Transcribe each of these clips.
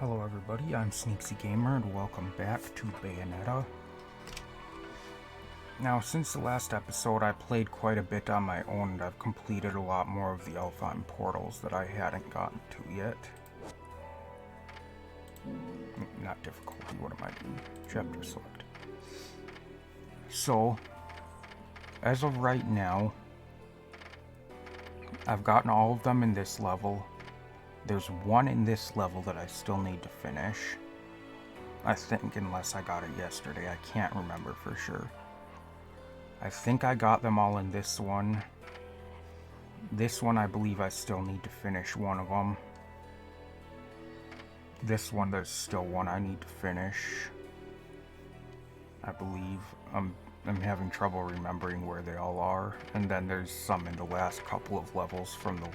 Hello everybody, I'm Sneaksy Gamer and welcome back to Bayonetta. Now, since the last episode I played quite a bit on my own and I've completed a lot more of the Elfheim portals that I hadn't gotten to yet. Not difficulty, what am I doing? Chapter select. So, as of right now, I've gotten all of them in this level. There's one in this level that I still need to finish. I think, unless I got it yesterday, I can't remember for sure. I think I got them all in this one. This one, I believe I still need to finish one of them. This one, there's still one I need to finish. I believe. I'm having trouble remembering where they all are. And then there's some in the last couple of levels from the...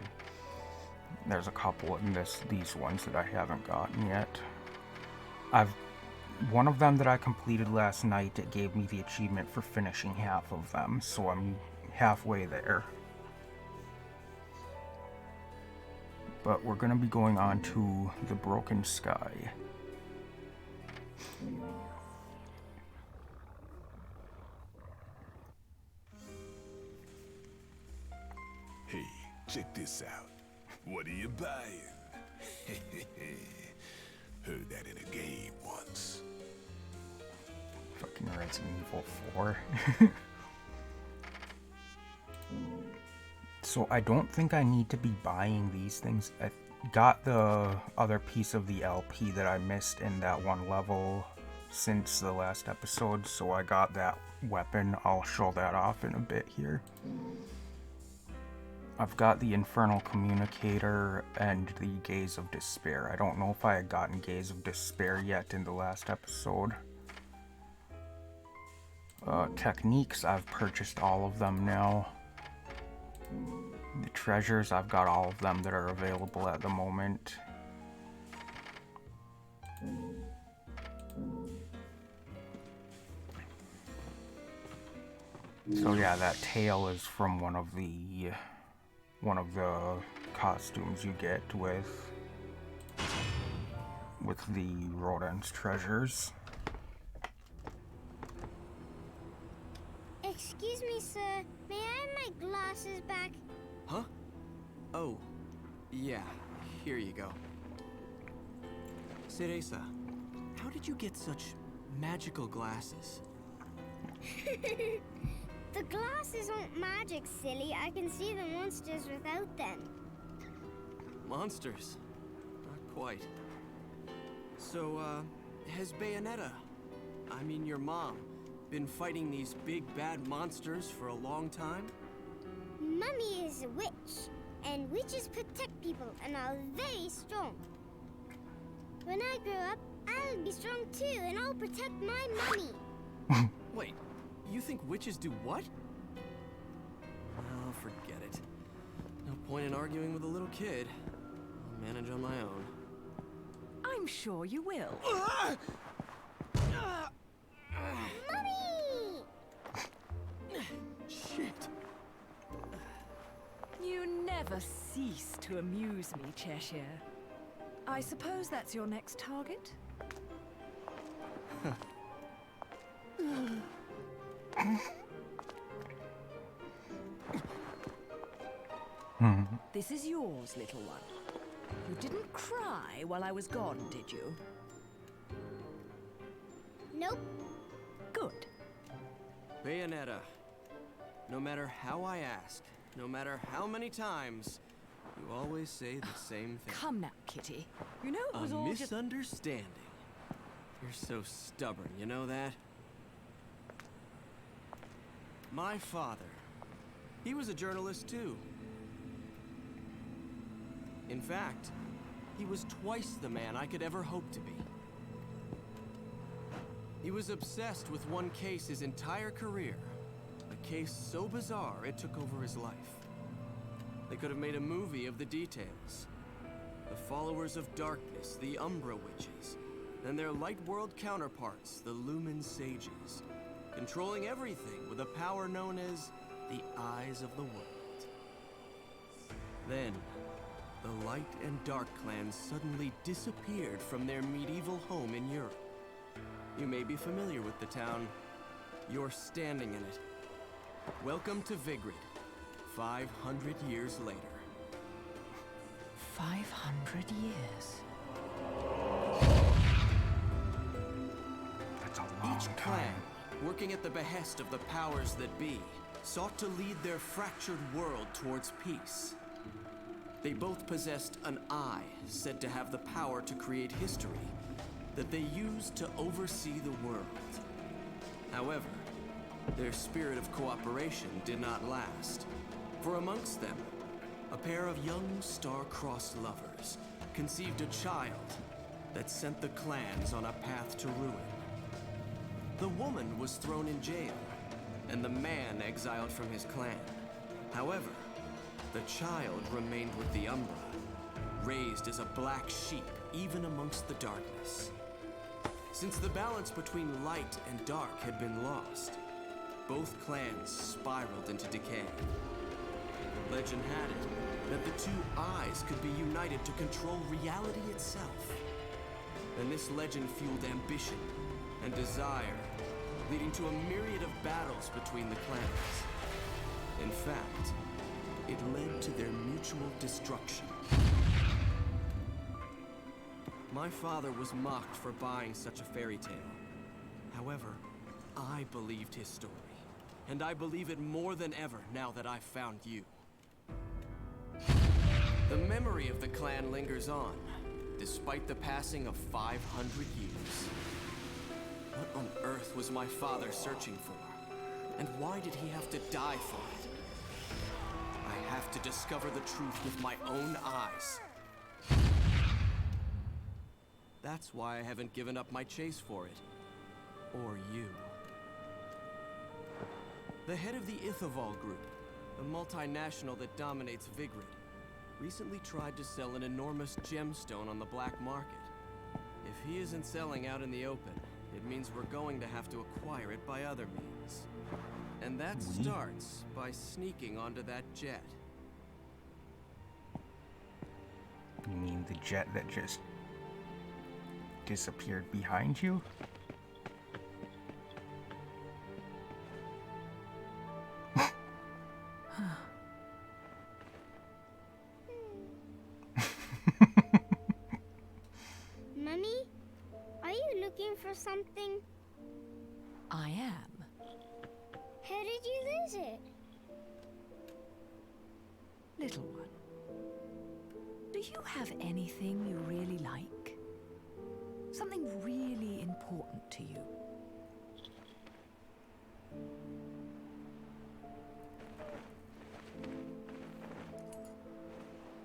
There's a couple in these ones that I haven't gotten yet. One of them that I completed last night, it gave me the achievement for finishing half of them, so I'm halfway there. But we're gonna be going on to the Broken Sky. Hey, check this out. What are you buying? Heard that in a game once. Fucking Resident Evil 4. So I don't think I need to be buying these things. I got the other piece of the LP that I missed in that one level since the last episode, so I got that weapon. I'll show that off in a bit here. I've got the Infernal Communicator and the Gaze of Despair. I don't know if I had gotten Gaze of Despair yet in the last episode. Techniques, I've purchased all of them now. The treasures, I've got all of them that are available at the moment. So yeah, that tail is from one of the costumes you get with the Rodent's treasures. Excuse me, sir. May I have my glasses back? Huh? Oh, yeah. Here you go. Cereza, how did you get such magical glasses? The glasses aren't magic, silly. I can see the monsters without them. Monsters? Not quite. So, has Bayonetta, I mean your mom, been fighting these big bad monsters for a long time? Mummy is a witch, and witches protect people and are very strong. When I grow up, I'll be strong too, and I'll protect my mummy. Wait, you think witches do what? Oh, forget it. No point in arguing with a little kid. I'll manage on my own. I'm sure you will. Mummy! Shit. You never cease to amuse me, Cheshire. I suppose that's your next target? This is yours, little one. You didn't cry while I was gone, did you? Nope. Good. Bayonetta, no matter how I ask, no matter how many times, you always say the same thing. Come now, Kitty. You know it was A all just... misunderstanding. You're so stubborn, you know that? My father, he was a journalist too. In fact, he was twice the man I could ever hope to be. He was obsessed with one case his entire career. A case so bizarre it took over his life. They could have made a movie of the details. The followers of darkness, the Umbra Witches, and their light world counterparts, the Lumen Sages, controlling everything with a power known as the Eyes of the World. Then, the the Light and Dark clans suddenly disappeared from their medieval home in Europe. You may be familiar with the town. You're standing in it. Welcome to Vigrid, 500 years later. 500 years. That's a long Each time. clan, working at the behest of the powers that be, sought to lead their fractured world towards peace. They both possessed an eye said to have the power to create history that they used to oversee the world. However, their spirit of cooperation did not last, for amongst them, a pair of young star-crossed lovers conceived a child that sent the clans on a path to ruin. The woman was thrown in jail, and the man exiled from his clan. However, the child remained with the Umbra, raised as a black sheep even amongst the darkness. Since the balance between light and dark had been lost, both clans spiraled into decay. Legend had it that the two eyes could be united to control reality itself. And this legend fueled ambition and desire, leading to a myriad of battles between the clans. In fact, it led to their mutual destruction. My father was mocked for buying such a fairy tale. However, I believed his story, and I believe it more than ever now that I've found you. The memory of the clan lingers on, despite the passing of 500 years. What on earth was my father searching for? And why did he have to die for it? I have to discover the truth with my own eyes. That's why I haven't given up my chase for it. Or you. The head of the Ithaval Group, the multinational that dominates Vigrid, recently tried to sell an enormous gemstone on the black market. If he isn't selling out in the open, it means we're going to have to acquire it by other means. And that starts by sneaking onto that jet. You mean the jet that just disappeared behind you? Mummy, are you looking for something? I am. How did you lose it? Little one, do you have anything you really like? Something really important to you?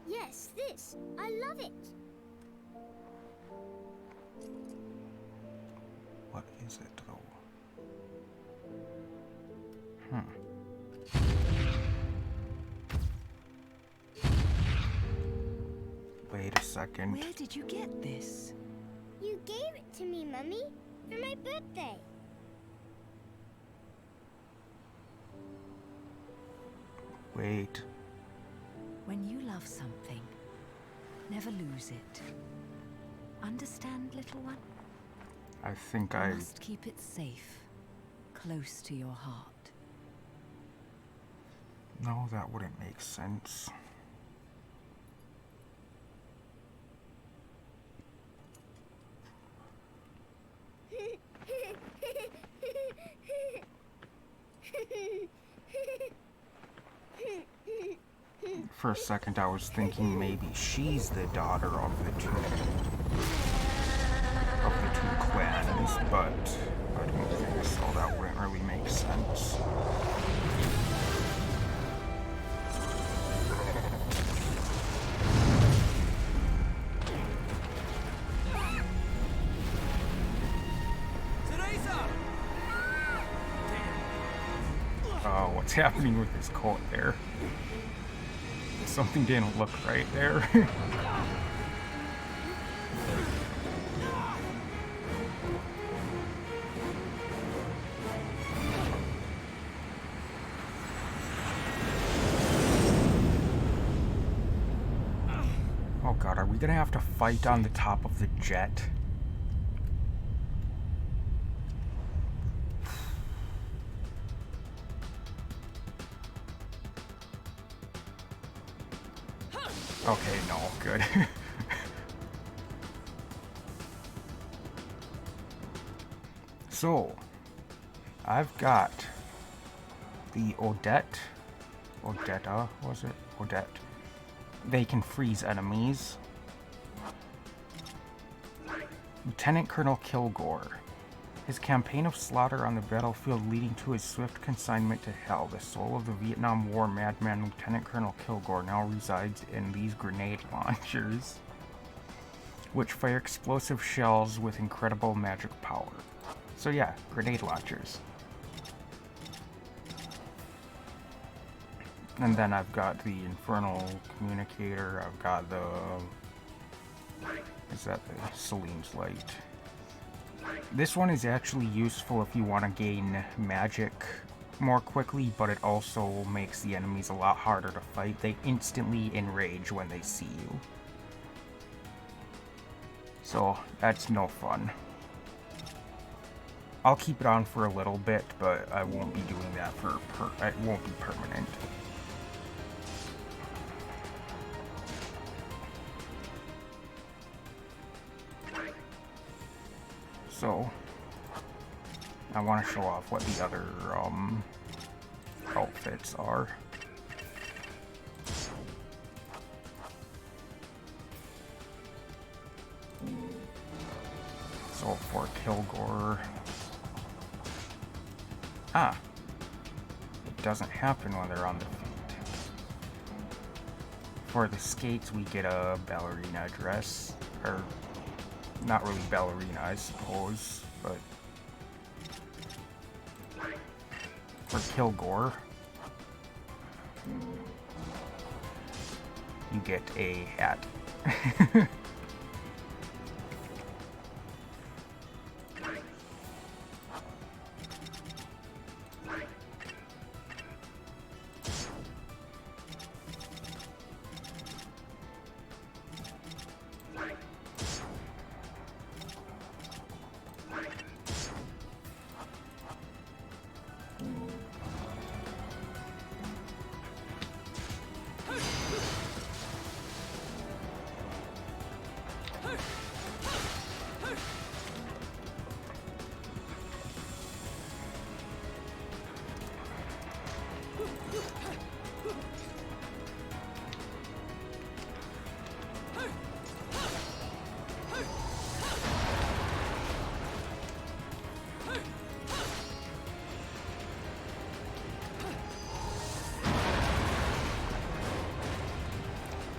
Yes, this. I love it. What is it, though? Wait a second. Where did you get this? You gave it to me, Mummy, for my birthday. Wait. When you love something, never lose it. Understand, little one? I think You I... must keep it safe, close to your heart. No, that wouldn't make sense. For a second, I was thinking maybe she's the daughter of the two clans, but I don't think so. That wouldn't really make sense. Oh, what's happening with this coat there? Something didn't look right there. god, are we gonna have to fight on the top of the jet? Okay, no, good. So, I've got the Odetta, was it? Odette. They can freeze enemies. Lieutenant Colonel Kilgore. His campaign of slaughter on the battlefield leading to his swift consignment to hell. The soul of the Vietnam War madman Lieutenant Colonel Kilgore now resides in these grenade launchers, which fire explosive shells with incredible magic power. So yeah, grenade launchers. And then I've got the Infernal Communicator, I've got the... is that the Salim's Light? This one is actually useful if you want to gain magic more quickly, but it also makes the enemies a lot harder to fight. They instantly enrage when they see you. So, that's no fun. I'll keep it on for a little bit, but I won't be doing that for it won't be permanent. So, I want to show off what the other outfits are. So for Kilgore, it doesn't happen when they're on the feet. For the skates, we get a ballerina dress, or not really ballerina, I suppose, but for Kilgore, you get a hat.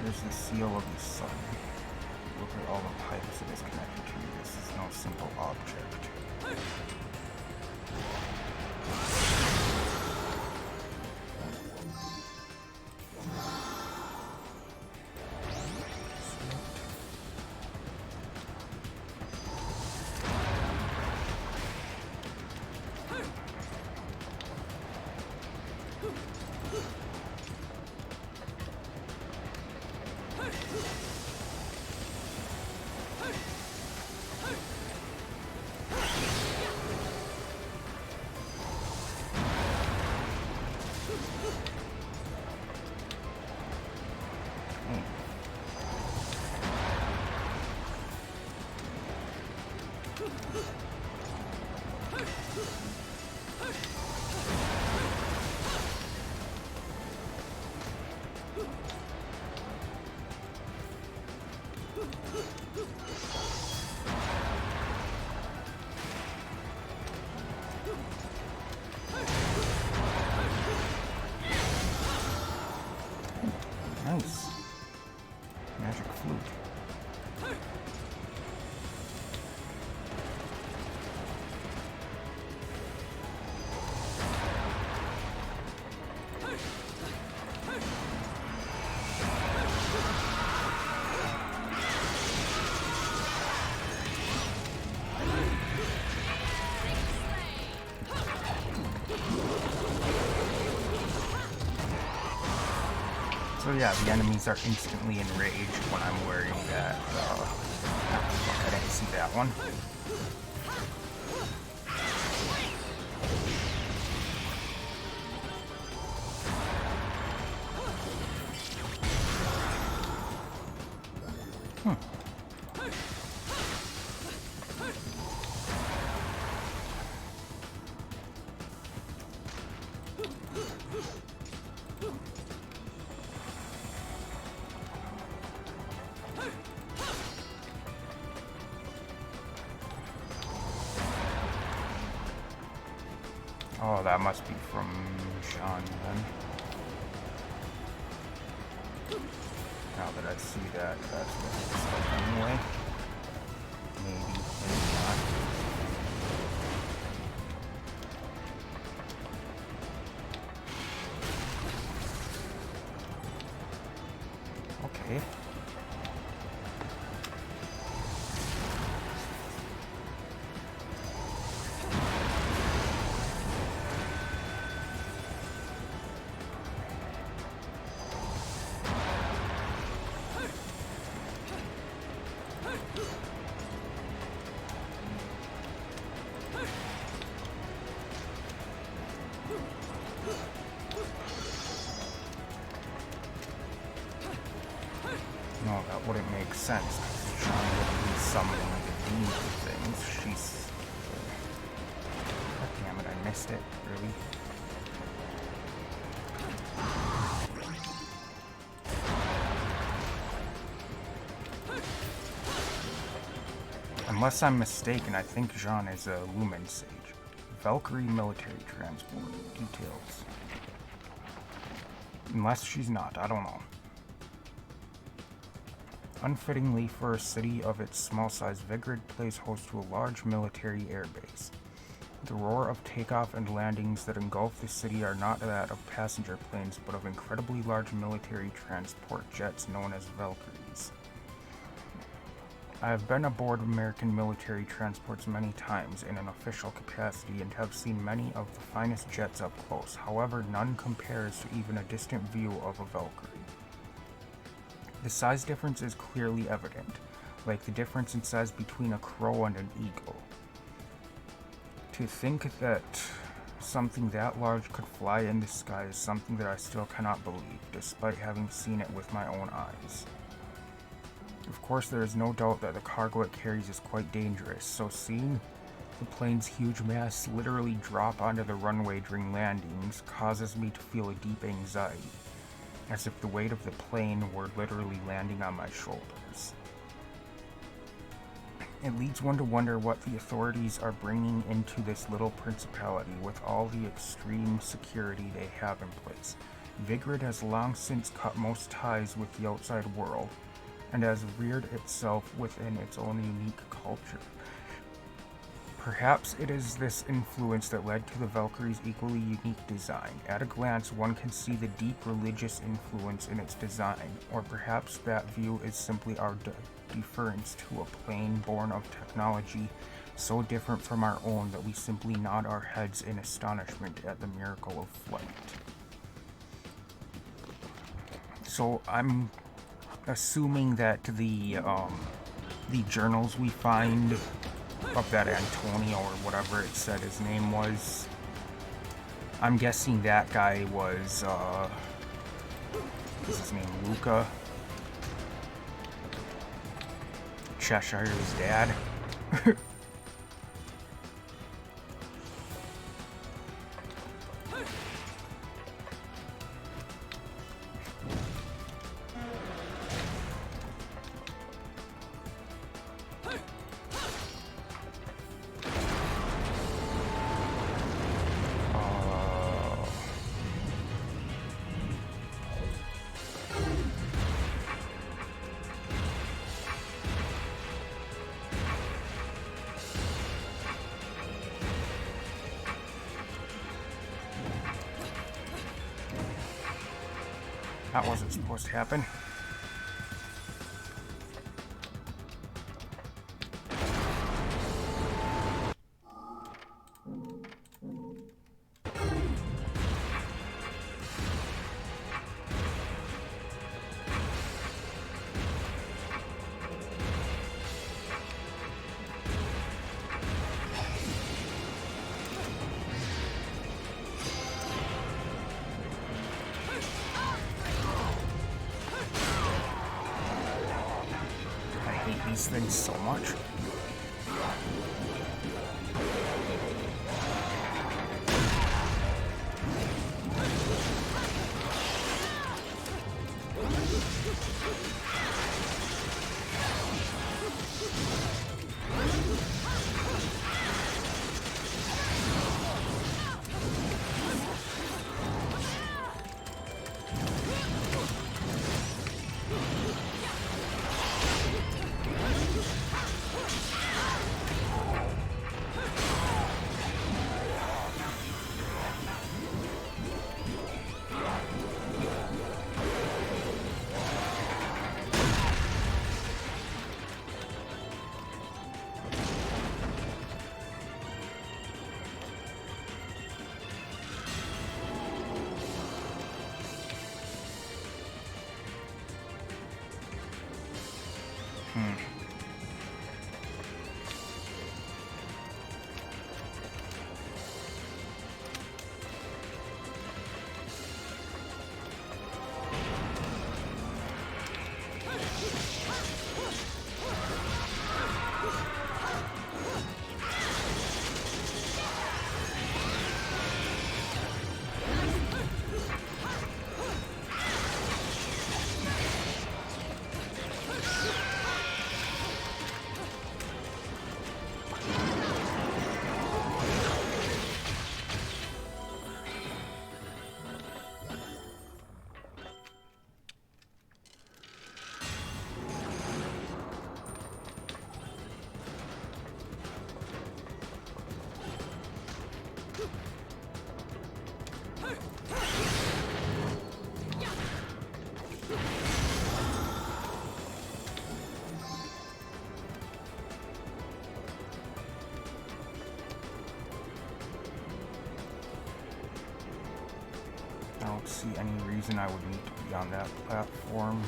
There's the seal of the sun. Look at all the pipes it is connected to. This is no simple object. Nice. Magic flute. yeah, the enemies are instantly enraged when I'm wearing that. I didn't see that one. Oh, that must be from Sean then. Now that I see that, that's what it looks like anyway. Maybe, maybe not. Okay. No, that wouldn't make sense. Sean wouldn't be summoning the demon things. She's... God damn it, I missed it. Really? Unless I'm mistaken, I think Jean is a Lumen Sage. Valkyrie military transport. Details. Unless she's not, I don't know. Unfittingly for a city of its small size, Vigrid plays host to a large military airbase. The roar of takeoff and landings that engulf the city are not that of passenger planes, but of incredibly large military transport jets known as Valkyries. I have been aboard American military transports many times in an official capacity and have seen many of the finest jets up close. However, none compares to even a distant view of a Valkyrie. The size difference is clearly evident, like the difference in size between a crow and an eagle. To think that something that large could fly in the sky is something that I still cannot believe, despite having seen it with my own eyes. Of course, there is no doubt that the cargo it carries is quite dangerous, so seeing the plane's huge mass literally drop onto the runway during landings causes me to feel a deep anxiety, as if the weight of the plane were literally landing on my shoulders. It leads one to wonder what the authorities are bringing into this little principality with all the extreme security they have in place. Vigrid has long since cut most ties with the outside world, and has reared itself within its own unique culture. Perhaps it is this influence that led to the Valkyrie's equally unique design. At a glance, one can see the deep religious influence in its design, or perhaps that view is simply our deference to a plane born of technology so different from our own that we simply nod our heads in astonishment at the miracle of flight. So I'm assuming that the journals we find of that Antonio or whatever it said his name was, I'm guessing that guy was what's his name, Luka, Cheshire's dad. That wasn't supposed to happen. hate these things so much. I don't see any reason I would need to be on that platform.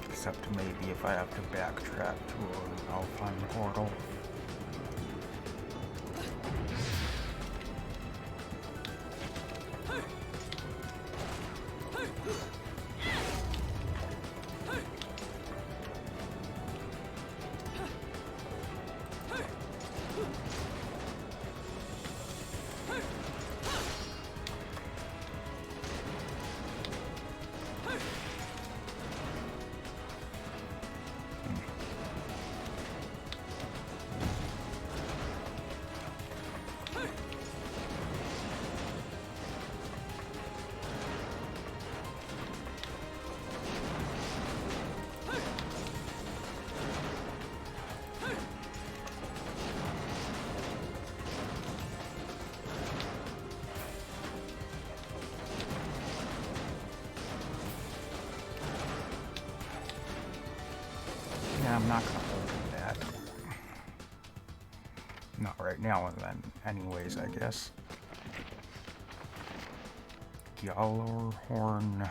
Except maybe if I have to backtrack to an Alpine portal. I'm not gonna open that. Not right now, and then, anyways, I guess. Gjallarhorn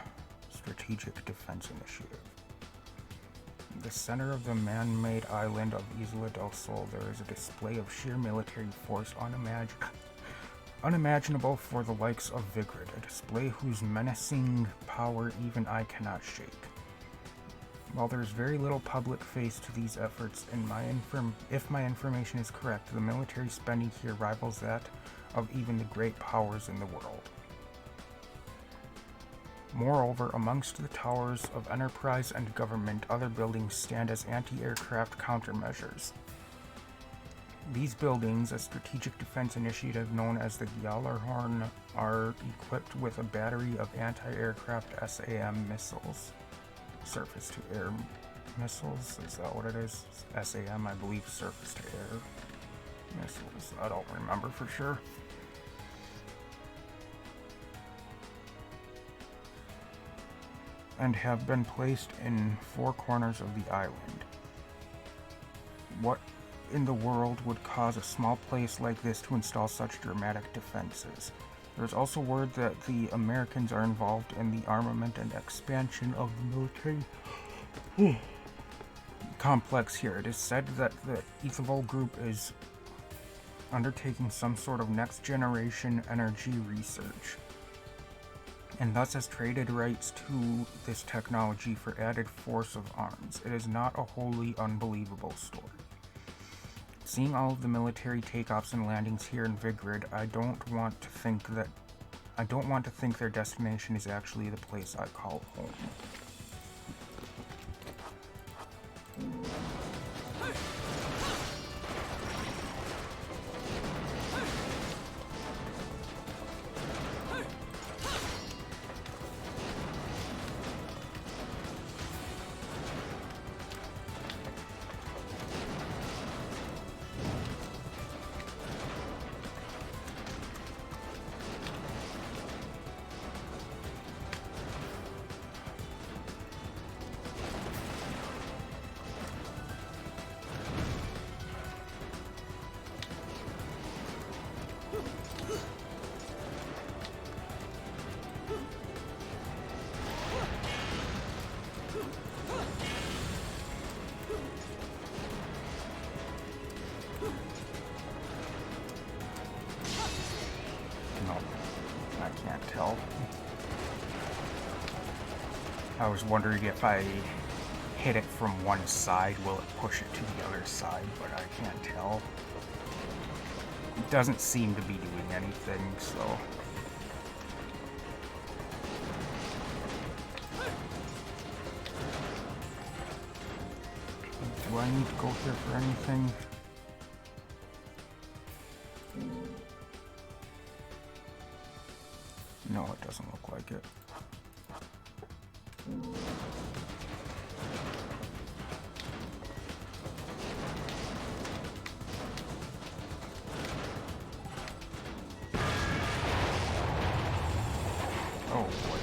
Strategic Defense Initiative. In the center of the man-made island of Isla del Sol, there is a display of sheer military force unimaginable for the likes of Vigrid, a display whose menacing power even I cannot shake. While there is very little public face to these efforts, if my information is correct, the military spending here rivals that of even the great powers in the world. Moreover, amongst the towers of enterprise and government, other buildings stand as anti-aircraft countermeasures. These buildings, a strategic defense initiative known as the Gjallarhorn, are equipped with a battery of anti-aircraft SAM missiles. Surface-to-air missiles, is that what it is? SAM, I believe, surface-to-air missiles. I don't remember for sure. And have been placed in 4 corners of the island. What in the world would cause a small place like this to install such dramatic defenses? There's also word that the Americans are involved in the armament and expansion of the military complex here. It is said that the Ethivol group is undertaking some sort of next-generation energy research, and thus has traded rights to this technology for added force of arms. It is not a wholly unbelievable story. Seeing all of the military takeoffs and landings here in Vigrid, I don't want to think their destination is actually the place I call home. I was wondering if I hit it from one side, will it push it to the other side, but I can't tell. It doesn't seem to be doing anything, so... Do I need to go here for anything? No, it doesn't look like it. Oh boy.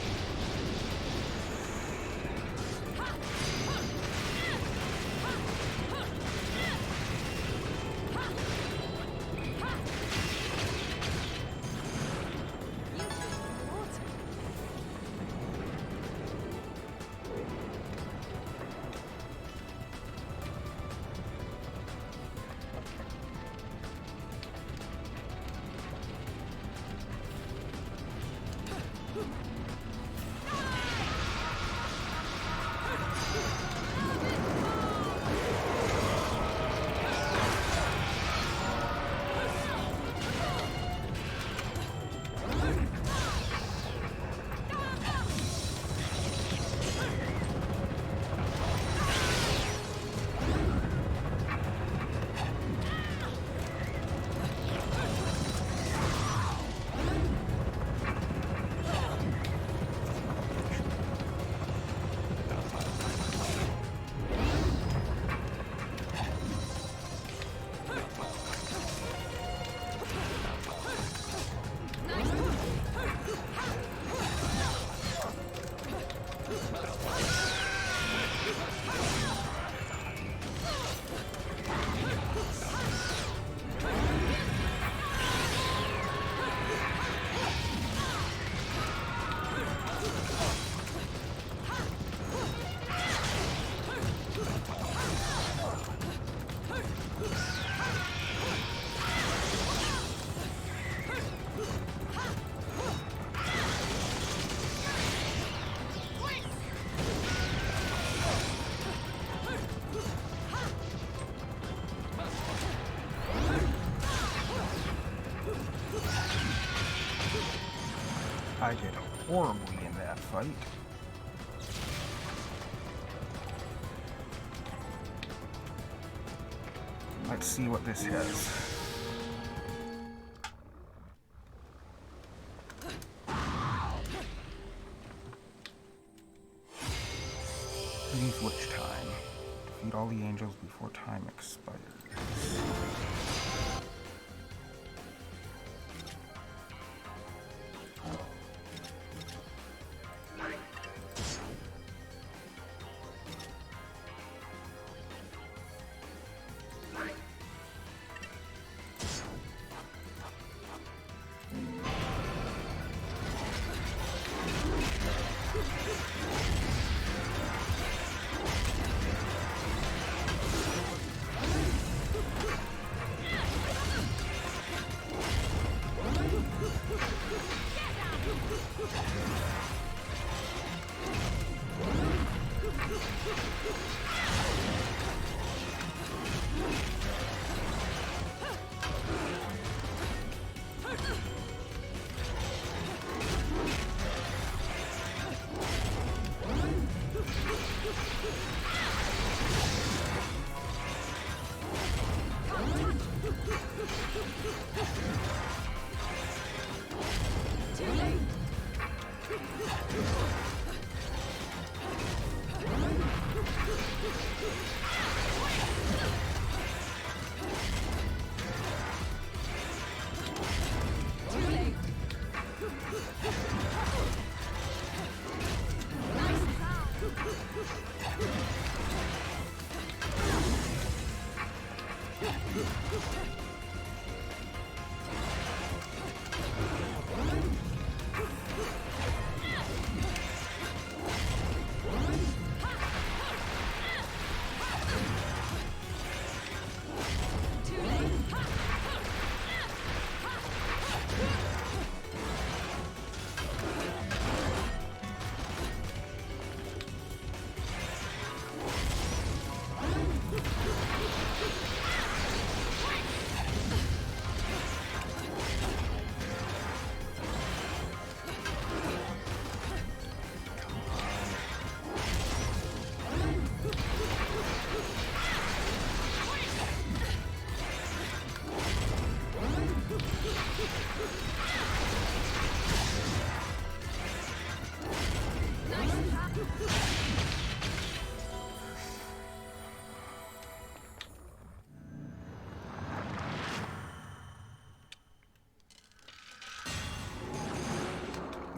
I did horribly in that fight. Let's see what this has. Leave witch time. Defeat all the angels before time expires.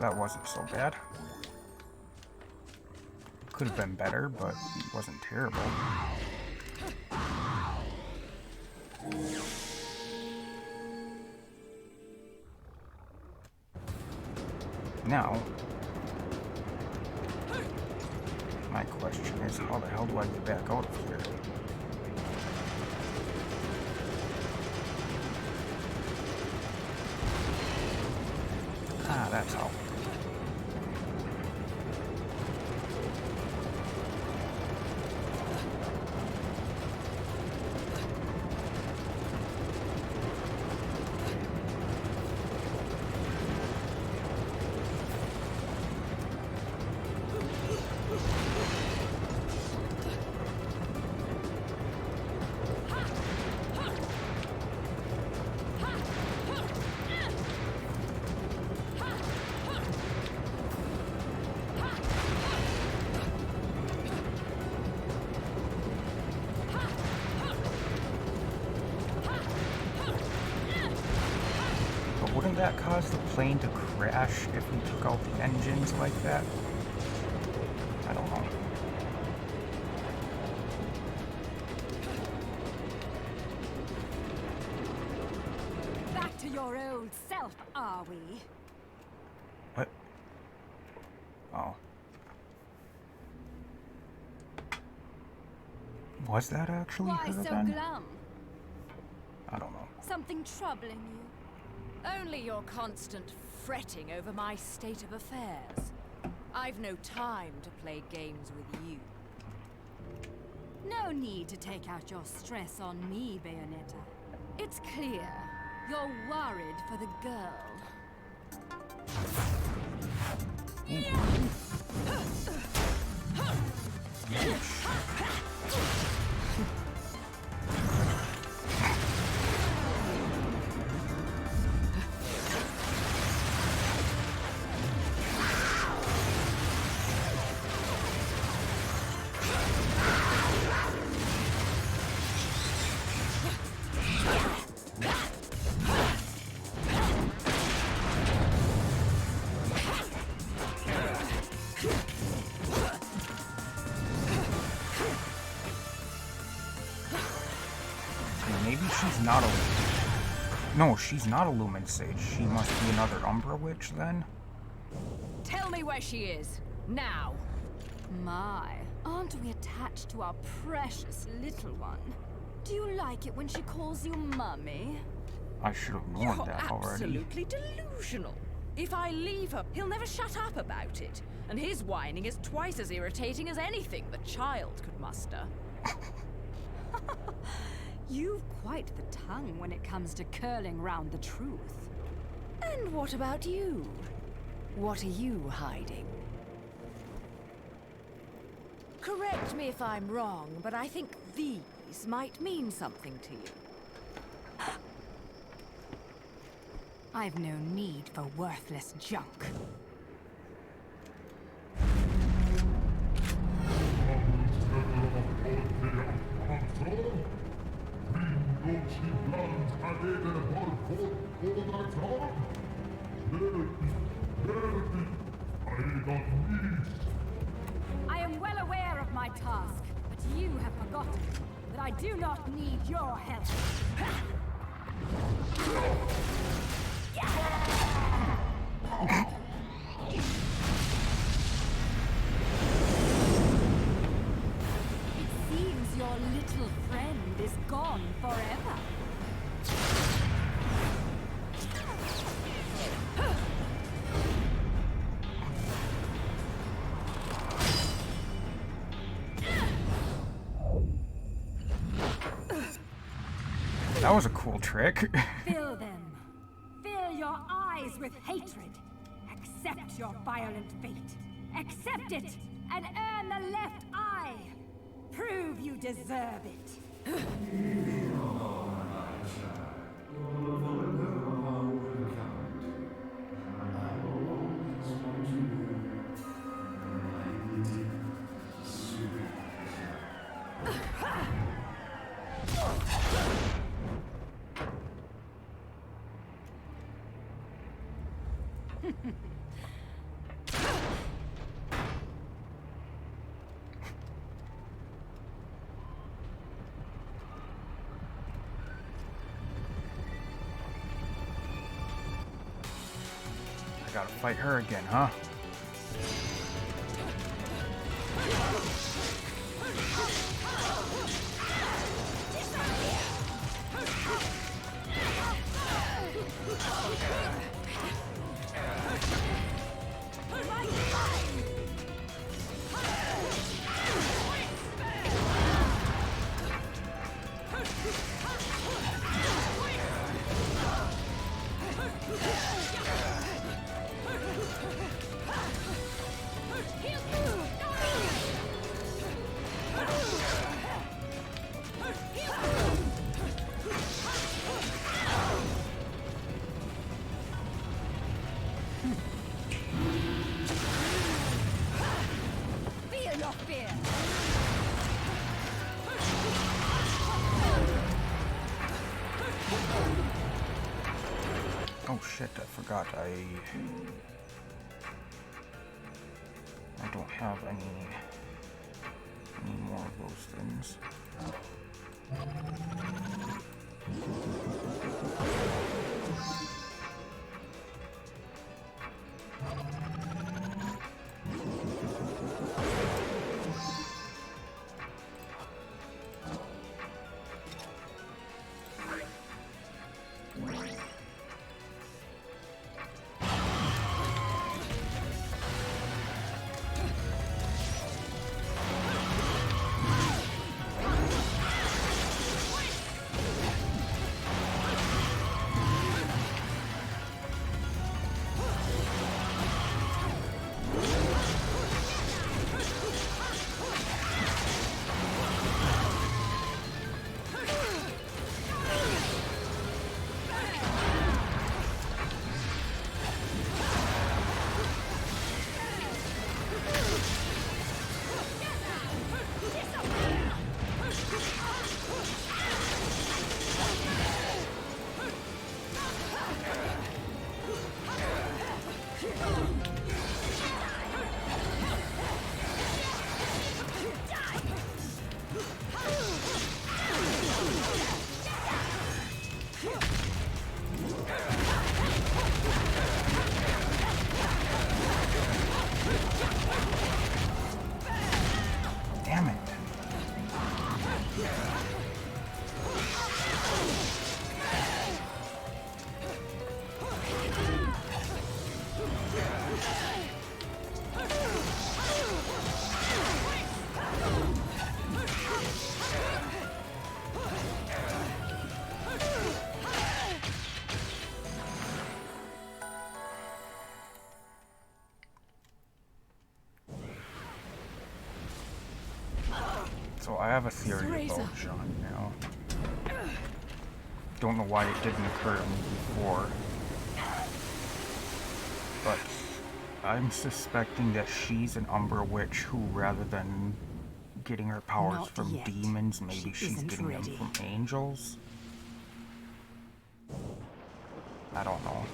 That wasn't so bad. Could have been better, but it wasn't terrible. Now, my question is, how the hell do I get back out of here? Ah, that's how. Wouldn't that cause the plane to crash if we took out the engines like that? I don't know. Back to your old self, are we? What? Oh. Was that actually Why her so then? glum? I don't know. Something troubling you? Only your constant fretting over my state of affairs. I've no time to play games with you. No need to take out your stress on me, Bayonetta. It's clear you're worried for the girl. Maybe she's not a... No, she's not a Lumen Sage. She must be another Umbra Witch, then? Tell me where she is, now! My, aren't we attached to our precious little one? Do you like it when she calls you Mummy? I should have known You're that already. absolutely delusional. If I leave her, he'll never shut up about it. And his whining is twice as irritating as anything the child could muster. You've quite the tongue when it comes to curling round the truth. And what about you? What are you hiding? Correct me if I'm wrong, but I think these might mean something to you. I've no need for worthless junk. I am well aware of my task, but you have forgotten that I do not need your help. It seems your little friend is gone forever. That was a cool trick. Fill them. Fill your eyes with hatred. Accept your violent fate. Accept it and earn the left eye. Prove you deserve it. I gotta fight her again, huh? Feel your fear. Oh shit, I forgot I don't have any more of those things. Damn it. So I have a theory about Jean now. Don't know why it didn't occur to me before. But I'm suspecting that she's an Umbra Witch who, rather than getting her powers Not from yet. demons, maybe She she's isn't getting ready. them from angels? I don't know.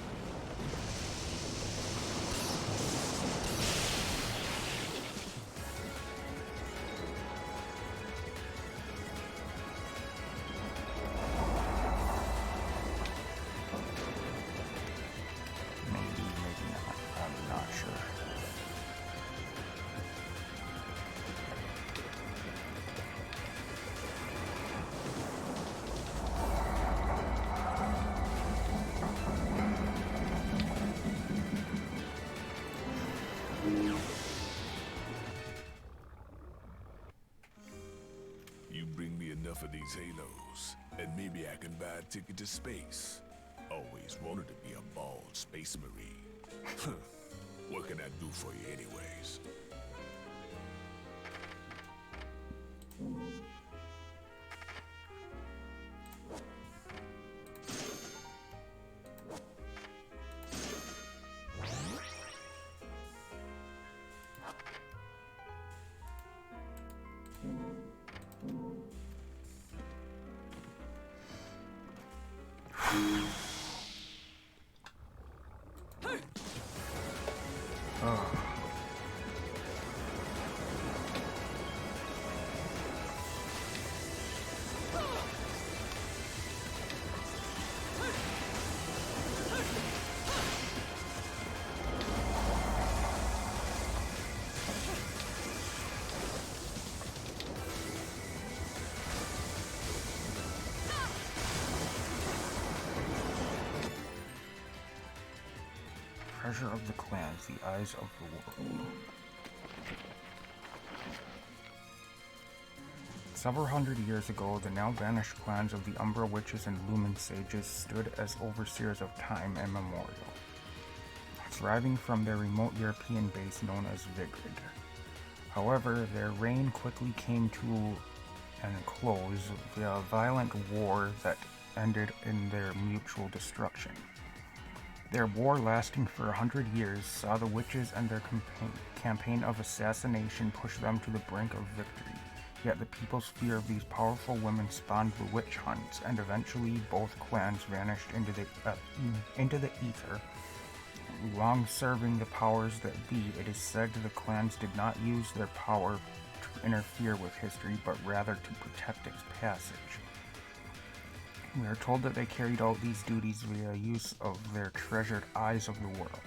these halos, and maybe I can buy a ticket to space. Always wanted to be a bald space marine. What can I do for you anyways? Treasure of the clans, the eyes of the world. Several hundred years ago, the now vanished clans of the Umbra Witches and Lumen Sages stood as overseers of time immemorial, thriving from their remote European base known as Vigrid. However, their reign quickly came to an close via a violent war that ended in their mutual destruction. Their war, lasting for 100 years, saw the witches and their campaign of assassination push them to the brink of victory. Yet the people's fear of these powerful women spawned the witch hunts, and eventually both clans vanished into the ether. Long serving the powers that be, it is said the clans did not use their power to interfere with history, but rather to protect its passage. We are told that they carried out these duties via use of their treasured eyes of the world.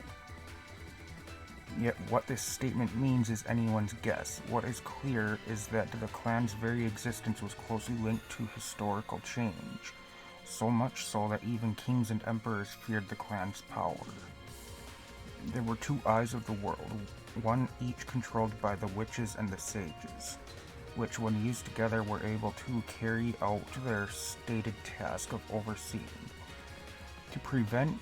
Yet what this statement means is anyone's guess. What is clear is that the clan's very existence was closely linked to historical change, so much so that even kings and emperors feared the clan's power. There were two eyes of the world, one each controlled by the witches and the sages, which when used together were able to carry out their stated task of overseeing. To prevent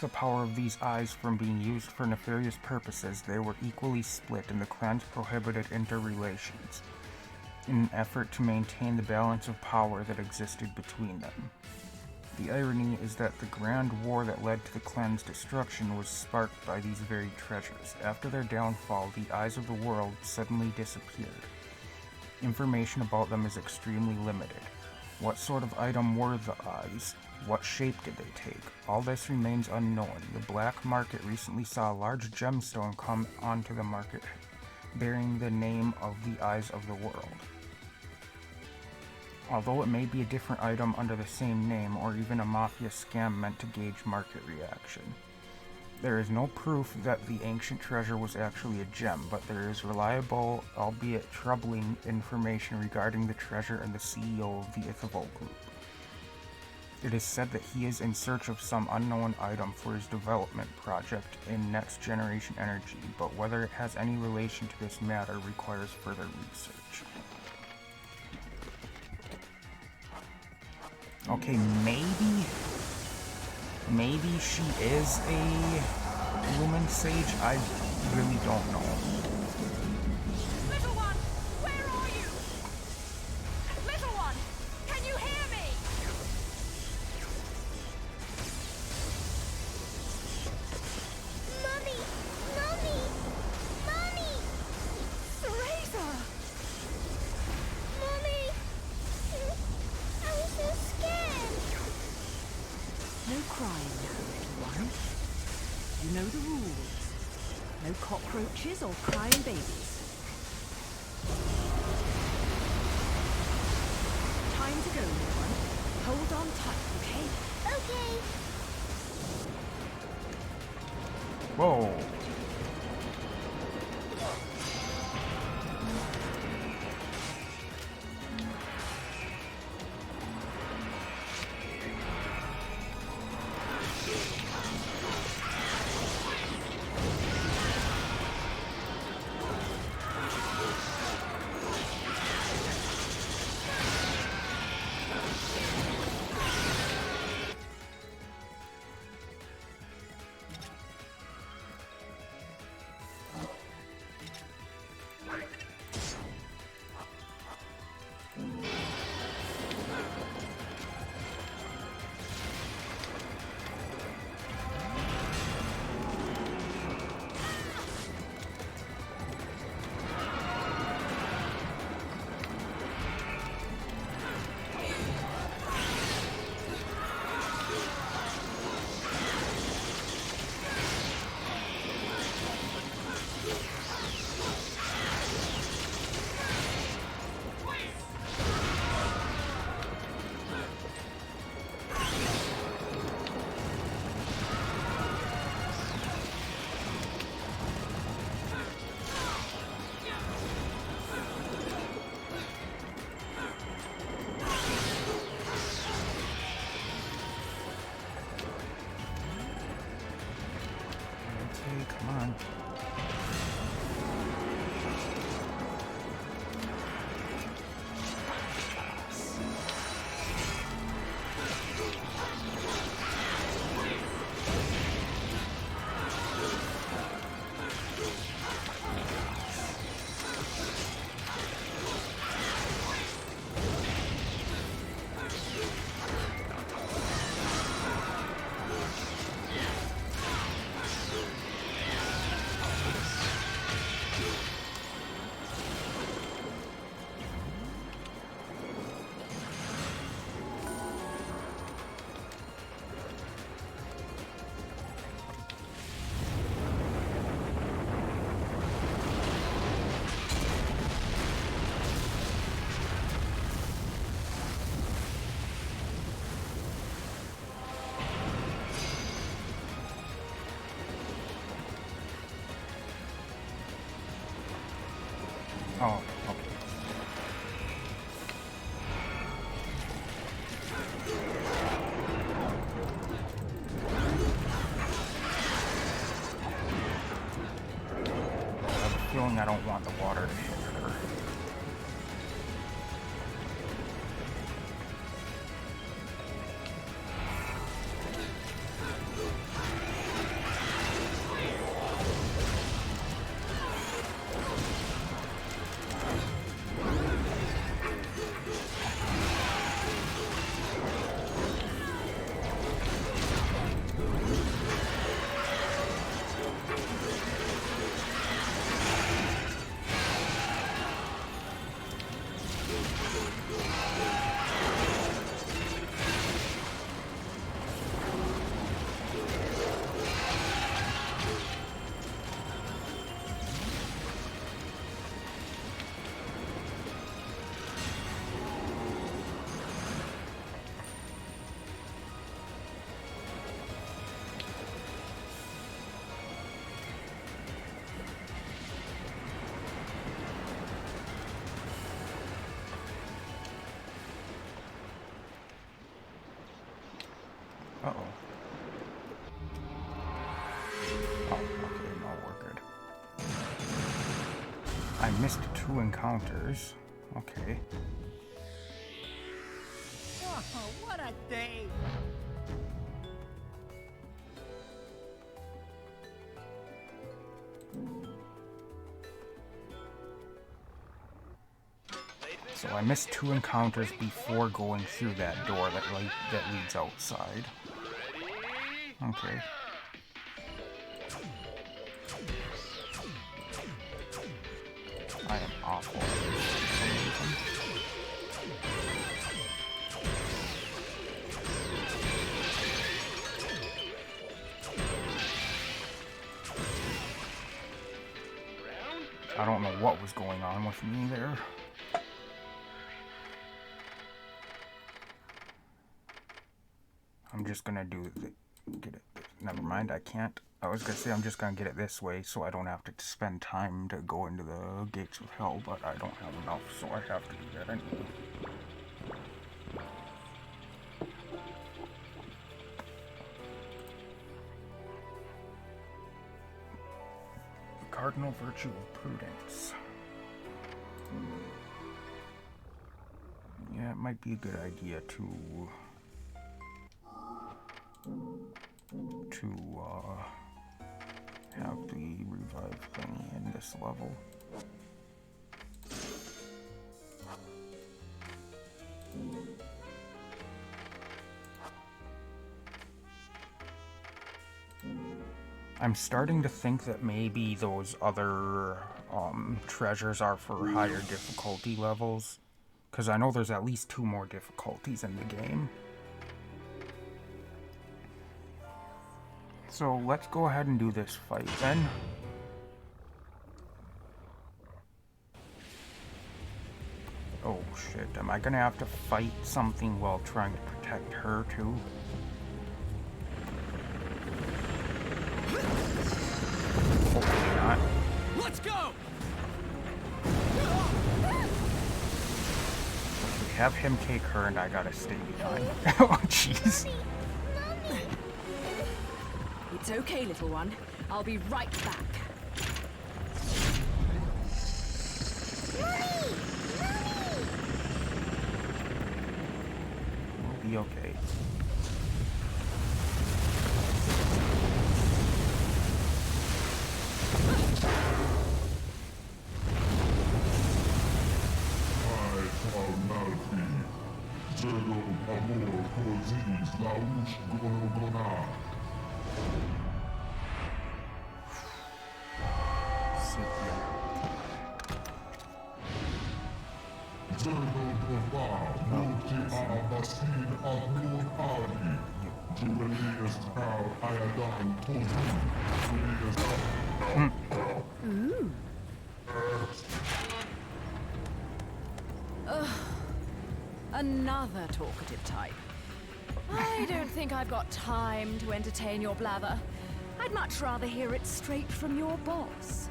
the power of these eyes from being used for nefarious purposes, they were equally split and the clans prohibited interrelations, in an effort to maintain the balance of power that existed between them. The irony is that the grand war that led to the clan's destruction was sparked by these very treasures. After their downfall, the eyes of the world suddenly disappeared. Information about them is extremely limited. What sort of item were the eyes? What shape did they take? All this remains unknown. The black market recently saw a large gemstone come onto the market bearing the name of the eyes of the world. Although it may be a different item under the same name, or even a mafia scam meant to gauge market reaction. There is no proof that the ancient treasure was actually a gem, but there is reliable, albeit troubling, information regarding the treasure and the CEO of the Ithavolt Group. It is said that he is in search of some unknown item for his development project in Next Generation Energy, but whether it has any relation to this matter requires further research. Okay, maybe she is a Lumen Sage. I really don't know. Little one, where are you? Little one, can you hear me? Mommy! Mommy! Mommy! Teresa! Mommy! I was so scared. No crying now, little one. You know the rules. No cockroaches or crying babies. Time to go, little one. Hold on tight, okay? Okay. Whoa. Okay, come on. Oh, okay. I have a feeling I don't want the water to hit her. Uh-oh. Oh, okay, no, we're good. I missed 2 encounters. Okay. Oh, what a day! So I missed 2 encounters before going through that door that leads outside. Okay. I am awful at this for some reason. I don't know what was going on with me there. I'm just gonna get it. Never mind, I can't. I was gonna say I'm just gonna get it this way so I don't have to spend time to go into the gates of hell, but I don't have enough, so I have to do that anyway. The cardinal virtue of prudence. Yeah, it might be a good idea to have the revive thingy in this level. I'm starting to think that maybe those other treasures are for higher difficulty levels, because I know there's at least 2 more difficulties in the game. So let's go ahead and do this fight then. Oh shit, am I gonna have to fight something while trying to protect her too? Hopefully not. Let's go! Have him take her and I gotta stay behind. Oh jeez. It's okay, little one. I'll be right back. Mommy! Mommy! We'll be okay. Another talkative type. I don't think I've got time to entertain your blather. I'd much rather hear it straight from your boss.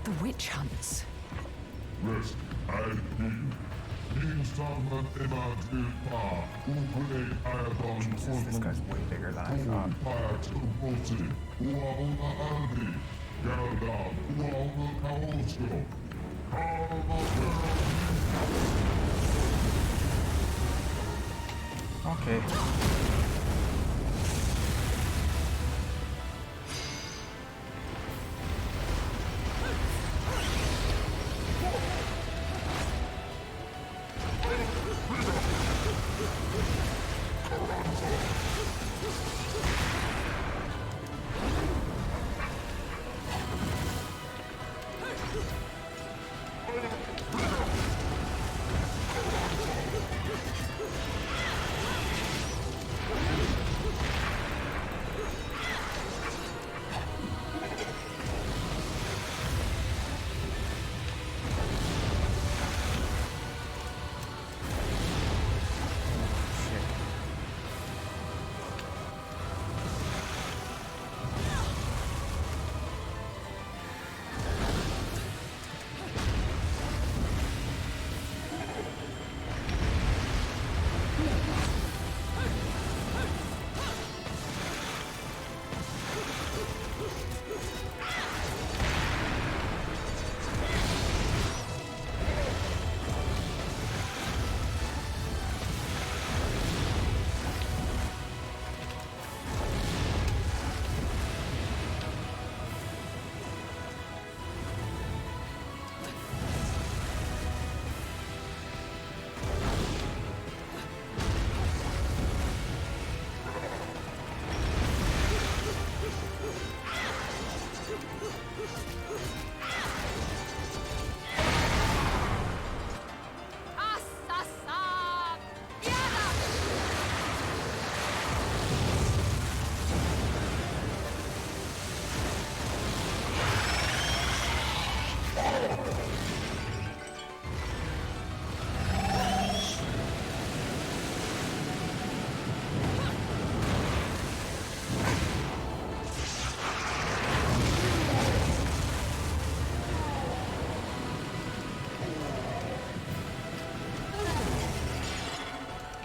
The witch hunts. Jesus, this guy's way bigger than I thought. Okay.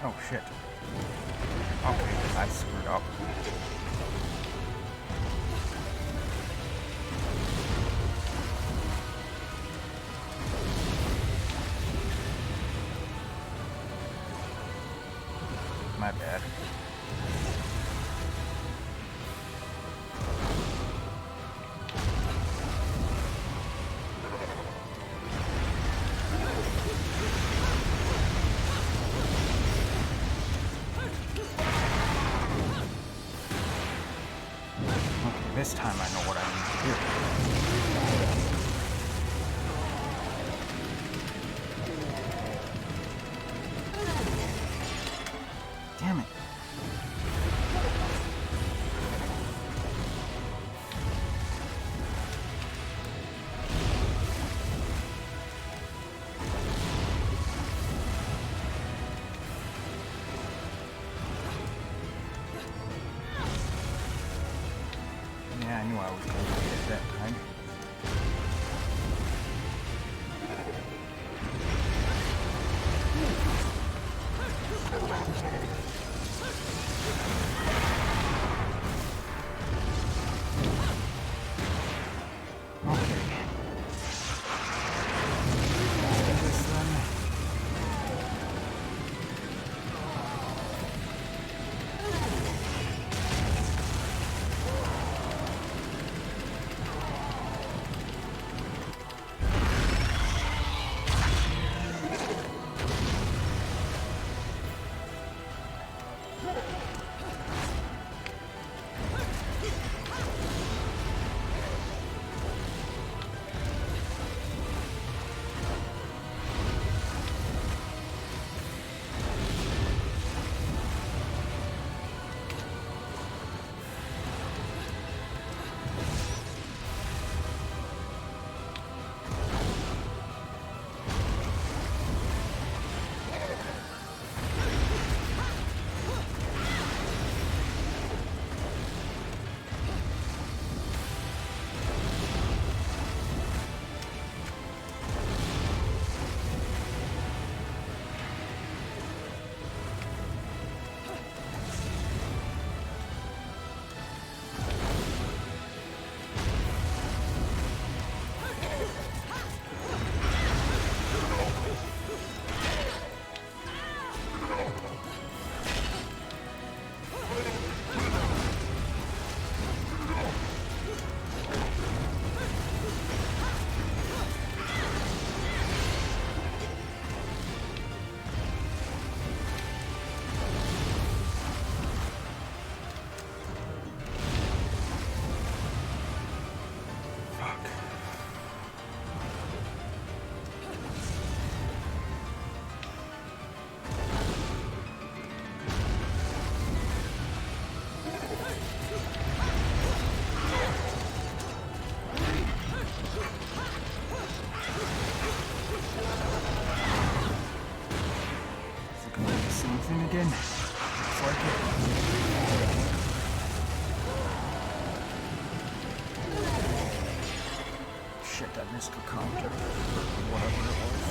Oh shit. Okay, I screwed up. My bad. This time I know what I need to do. Damn it. I knew I was going to get it that time. Again. Looks like it. Shit, I missed a counter. Whatever it was.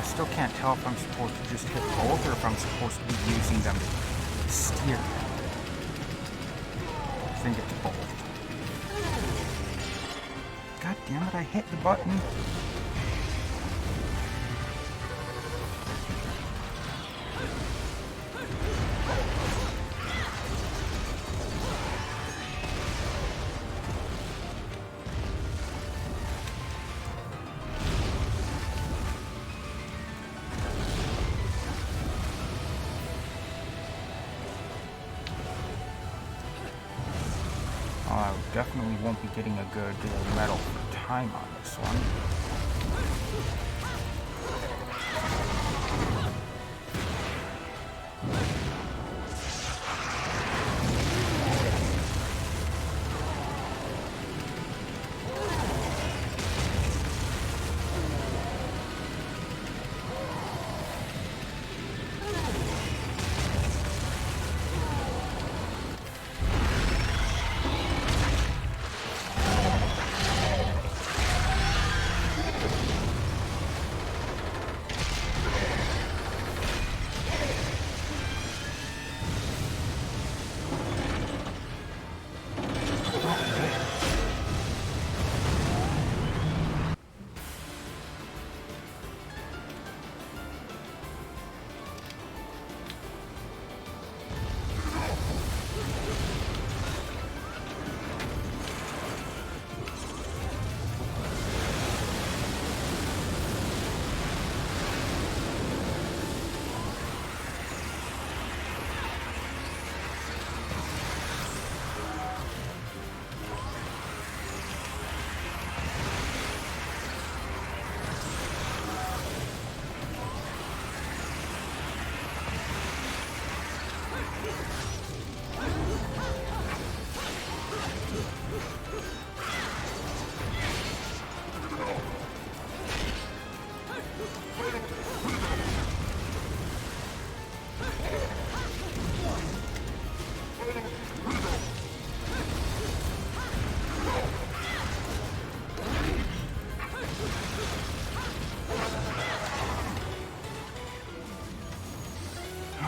Still can't tell if I'm supposed to just hit both or if I'm supposed to be using them to steer. I think it's both. God damn it, I hit the button. I definitely won't be getting a good medal for time on this one.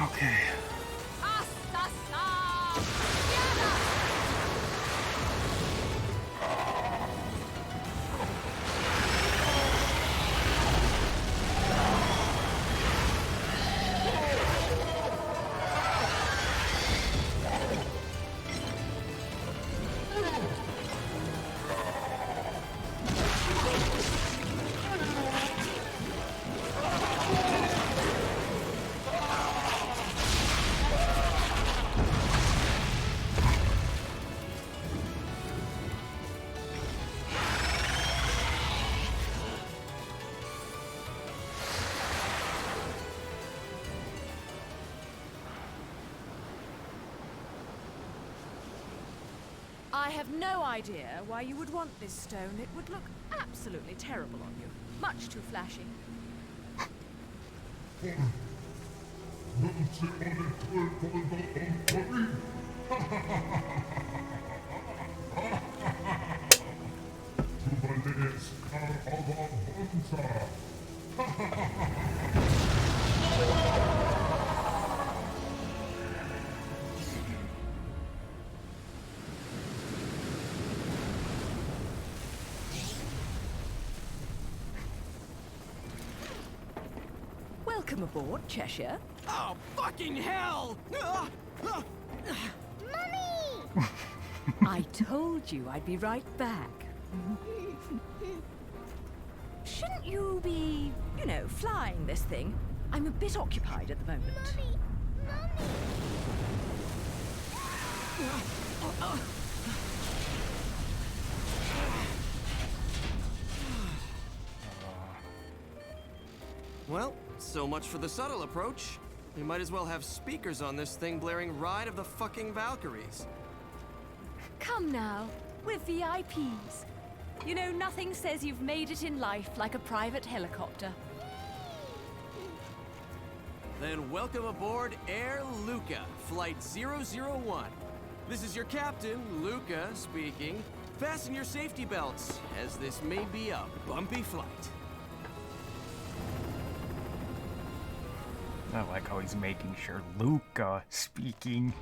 Okay. I have no idea why you would want this stone. It would look absolutely terrible on you. Much too flashy. Welcome aboard, Cheshire. Oh, fucking hell! Mummy! I told you I'd be right back. Shouldn't you be, you know, flying this thing? I'm a bit occupied at the moment. Well, so much for the subtle approach. We might as well have speakers on this thing blaring Ride of the fucking Valkyries. Come now, we're VIPs. You know, nothing says you've made it in life like a private helicopter. Then welcome aboard Air Luka, Flight 001. This is your captain, Luka, speaking. Fasten your safety belts, as this may be a bumpy flight. I like how he's making sure Luka speaking.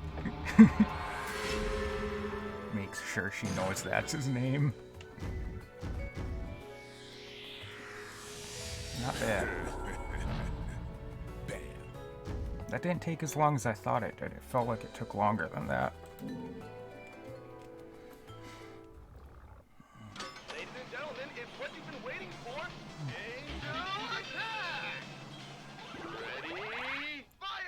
Makes sure she knows that's his name. Not bad. Bam. That didn't take as long as I thought it did. It felt like it took longer than that. Ladies and gentlemen, it's what you've been waiting for. Angel attack! Ready, fire!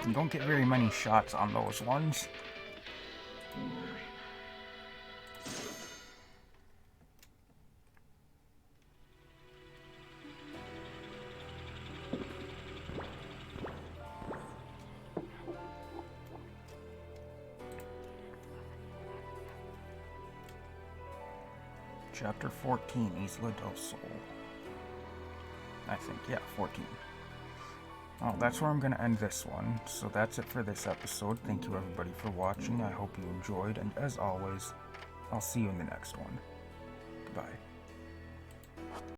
You don't get very many shots on those ones. Chapter 14, Isla del Sol. I think, yeah, 14. Oh, that's where I'm going to end this one. So that's it for this episode. Thank you everybody for watching. I hope you enjoyed, and as always, I'll see you in the next one. Goodbye.